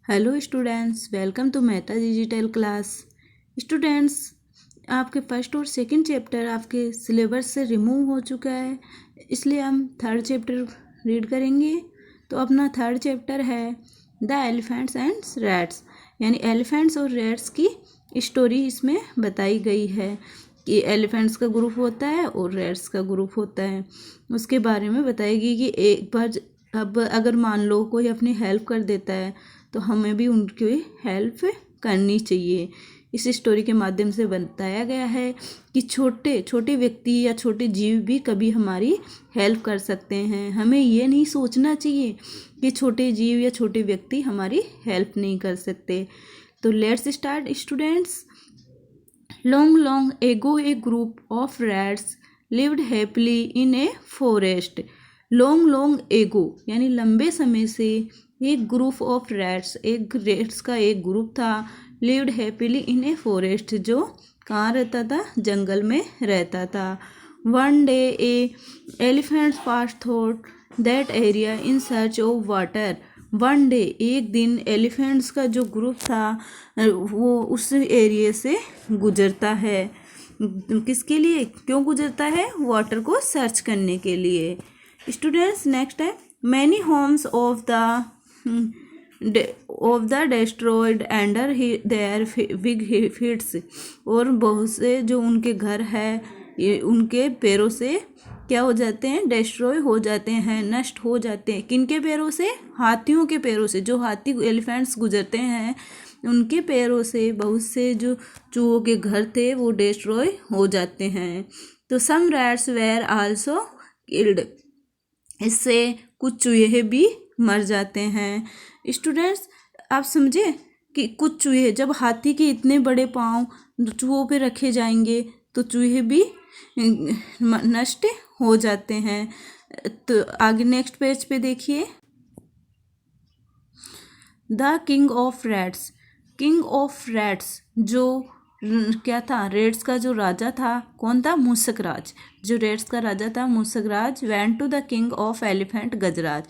Hello students, welcome to Meta digital class. Students, आपके first और second chapter आपके syllabus से रिमूव हो चुका है, इसलिए हम थर्ड चैप्टर रीड करेंगे। तो अपना थर्ड चैप्टर है द एलिफेंट्स एंड रैट्स, यानी एलिफेंट्स और रैट्स की स्टोरी इसमें बताई गई है कि एलिफेंट्स का ग्रुप होता है और रैट्स का ग्रुप होता है। उसके बारे में बताएगी कि एक बार अब अगर मान लो कोई अपनी हेल्प कर देता है तो हमें भी उनकी हेल्प करनी चाहिए। इस स्टोरी के माध्यम से बताया गया है कि छोटे छोटे व्यक्ति या छोटे जीव भी कभी हमारी हेल्प कर सकते हैं। हमें ये नहीं सोचना चाहिए कि छोटे जीव या छोटे व्यक्ति हमारी हेल्प नहीं कर सकते। तो let's start students. Long long ago A group of rats lived happily in a forest. Long long ago यानी लंबे समय से एक ग्रुप ऑफ रैट्स, एक रैट्स का एक ग्रुप था, lived happily in a forest, जो कहाँ रहता था? जंगल में रहता था। One day A elephant pass through that area in search of water. One day एक दिन एलिफेंट्स का जो ग्रुप था वो उस एरिया से गुजरता है। किसके लिए, क्यों गुजरता है? वाटर को सर्च करने के लिए। स्टूडेंट्स, नेक्स्ट है many homes of the destroyed under their big feets. और बहुत से जो उनके घर है ये उनके पैरों से क्या हो जाते हैं? डिस्ट्रॉय हो जाते हैं, नष्ट हो जाते हैं। किनके पैरों से? हाथियों के पैरों से। जो हाथी एलिफेंट्स गुजरते हैं उनके पैरों से बहुत से जो चूहों के घर थे वो डिस्ट्रॉय हो जाते हैं। तो सम रैट्स वेयर आल्सो किल्ड, इससे कुछ चूहे भी मर जाते हैं। स्टूडेंट्स, आप समझे कि कुछ चूहे, जब हाथी के इतने बड़े पाँव चूहों पे रखे जाएंगे तो चूहे भी नष्ट हो जाते हैं। तो आगे नेक्स्ट पेज पे देखिए। The king of rats. King of rats जो क्या था? रेड्स का जो राजा था, कौन था? मूसक राज। जो रेड्स का राजा था Mushak Raj went to the king of elephant Gajraj.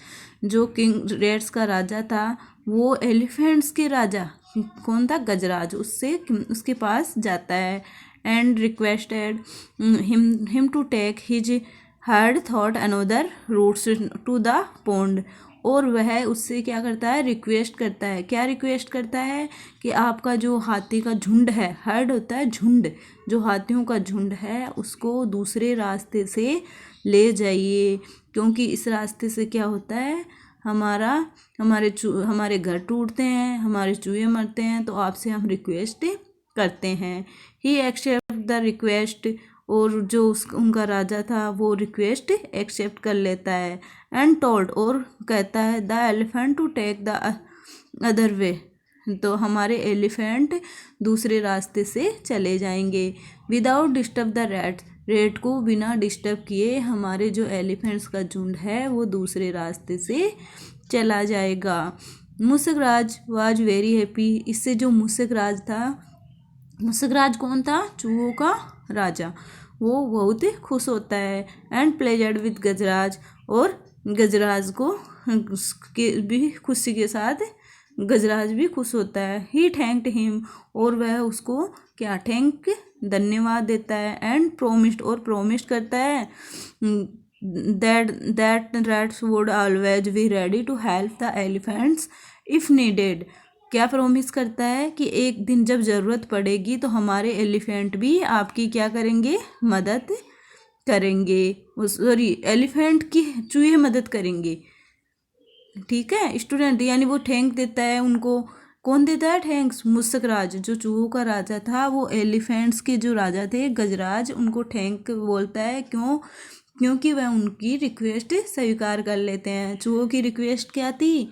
जो किंग रेड्स का राजा था वो एलिफेंट्स के राजा कौन था? गजराज, उससे उसके पास जाता है and requested him to take his herd thought another routes to the pond. और वह उससे क्या करता है? रिक्वेस्ट करता है। क्या रिक्वेस्ट करता है? कि आपका जो हाथी का झुंड है, हर्ड होता है झुंड, जो हाथियों का झुंड है उसको दूसरे रास्ते से ले जाइए, क्योंकि इस रास्ते से क्या होता है? हमारे घर टूटते हैं, हमारे चूहे मरते हैं, तो आपसे हम रिक्वेस्ट करते हैं। ही एक्सेप्ट द रिक्वेस्ट, और जो उनका राजा था वो रिक्वेस्ट एक्सेप्ट कर लेता है। एंड टोल्ड, और कहता है the elephant to take the other way, तो हमारे एलिफेंट दूसरे रास्ते से चले जाएंगे। विदाउट डिस्टर्ब द रेट को बिना डिस्टर्ब किए हमारे जो एलिफेंट्स का झुंड है वो दूसरे रास्ते से चला जाएगा। मूसक राज वाज वेरी हैप्पी, इससे जो मूसक राज था, मूसक राज कौन था? चूहों का राजा, वो बहुत खुश होता है। एंड प्लेजर्ड विद गजराज, और गजराज को भी खुशी के साथ गजराज भी खुश होता है। ही थैंक्ड हिम, और वह उसको क्या धन्यवाद देता है। एंड प्रोमिस्ड, और प्रोमिस्ड करता है that rats would always be ready to help the elephants if needed. क्या प्रॉमिस करता है? कि एक दिन जब ज़रूरत पड़ेगी तो हमारे एलिफेंट भी आपकी क्या करेंगे? मदद करेंगे। सॉरी, एलिफेंट की चूहे मदद करेंगे। ठीक है स्टूडेंट, यानी वो थैंक देता है उनको। कौन देता है थैंक्स? मूसक राज, जो चूहों का राजा था, वो एलिफेंट्स के जो राजा थे गजराज, उनको थैंक बोलता है। क्यों? क्योंकि वह उनकी रिक्वेस्ट स्वीकार कर लेते हैं। चूहों की रिक्वेस्ट क्या थी?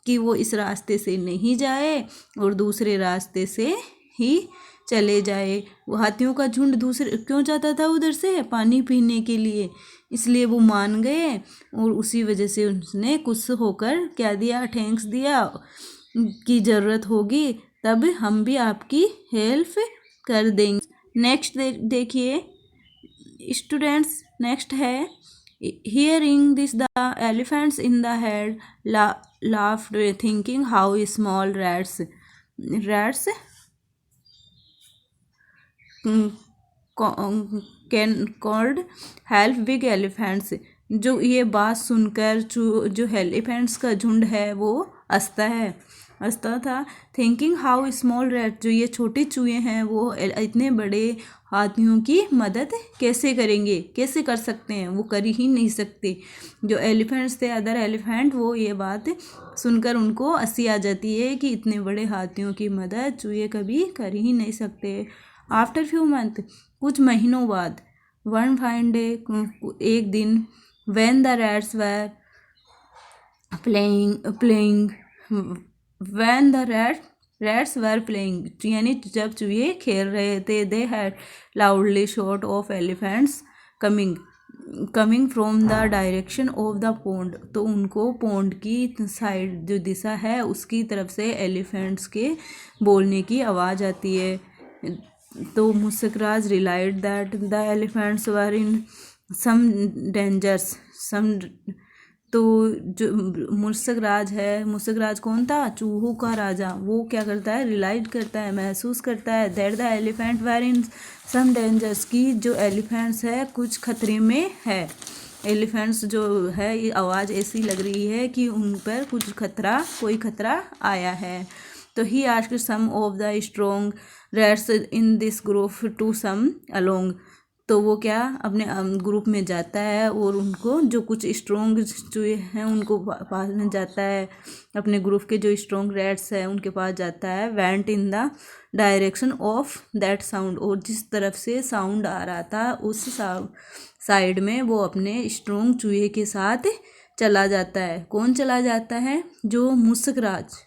कि वो इस रास्ते से नहीं जाए और दूसरे रास्ते से ही चले जाए। वो हाथियों का झुंड दूसरे क्यों जाता था उधर से? पानी पीने के लिए, इसलिए वो मान गए और उसी वजह से उसने खुश होकर क्या दिया? थैंक्स दिया कि ज़रूरत होगी तब हम भी आपकी हेल्प कर देंगे। नेक्स्ट देखिए स्टूडेंट्स, नेक्स्ट है Hearing this, the elephants in the head laughed, thinking how small rats can called help big elephants. जो ये बात सुनकर जो एलिफेंट्स का झुंड है वो हंसता था। थिंकिंग हाउ स्मॉल रैट, जो ये छोटे चूहे हैं वो इतने बड़े हाथियों की मदद कैसे करेंगे, कैसे कर सकते हैं, वो कर ही नहीं सकते। जो एलिफेंट्स थे, अदर एलिफेंट, वो ये बात सुनकर उनको हंसी आ जाती है कि इतने बड़े हाथियों की मदद चूहे कभी कर ही नहीं सकते। आफ्टर फ्यू मंथ, कुछ महीनों बाद, वन फाइन डे, एक दिन, when the rats were playing when the rats were playing, यानी जब चूहे खेल रहे थे, they had loudly shot of elephants coming from the direction of the pond, तो उनको पॉन्ड की साइड जो दिशा है उसकी तरफ से एलिफेंट्स के बोलने की आवाज़ आती है। तो Mushakraj realised that the elephants were in some dangers तो जो मुस्कराज कौन था? चूहों का राजा। वो क्या करता है? रिलाइज करता है, महसूस करता है that the elephant were in some dangers, की जो एलिफेंट्स है कुछ खतरे में है। एलिफेंट्स जो है, ये आवाज़ ऐसी लग रही है कि उन पर कोई खतरा आया है। तो he asked some of the strong rats in this group to come along, तो वो क्या अपने ग्रुप में जाता है और उनको जो कुछ स्ट्रॉन्ग चूहे हैं उनको पास में जाता है, अपने ग्रुप के जो स्ट्रॉन्ग रैट्स हैं उनके पास जाता है। Went in the direction of that sound, और जिस तरफ से साउंड आ रहा था उस साइड में वो अपने स्ट्रॉन्ग चूहे के साथ चला जाता है। कौन चला जाता है? जो मुस्कराज,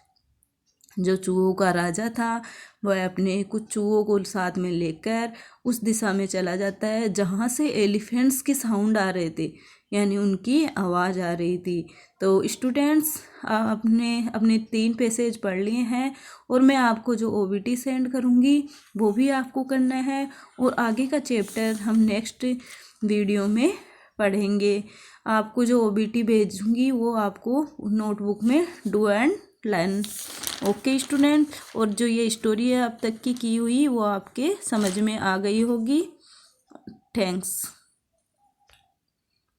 जो चूहों का राजा था, वह अपने कुछ चूहों को साथ में लेकर उस दिशा में चला जाता है जहाँ से एलिफेंट्स के साउंड आ रहे थे, यानी उनकी आवाज़ आ रही थी। तो स्टूडेंट्स, अपने 3 पैसेज पढ़ लिए हैं और मैं आपको जो OBT सेंड करूँगी वो भी आपको करना है, और आगे का चैप्टर हम नेक्स्ट वीडियो में पढ़ेंगे। आपको जो OBT भेजूँगी वो आपको नोटबुक में do and learn. Okay student, और जो ये स्टोरी है अब तक की हुई वो आपके समझ में आ गई होगी। थैंक्स।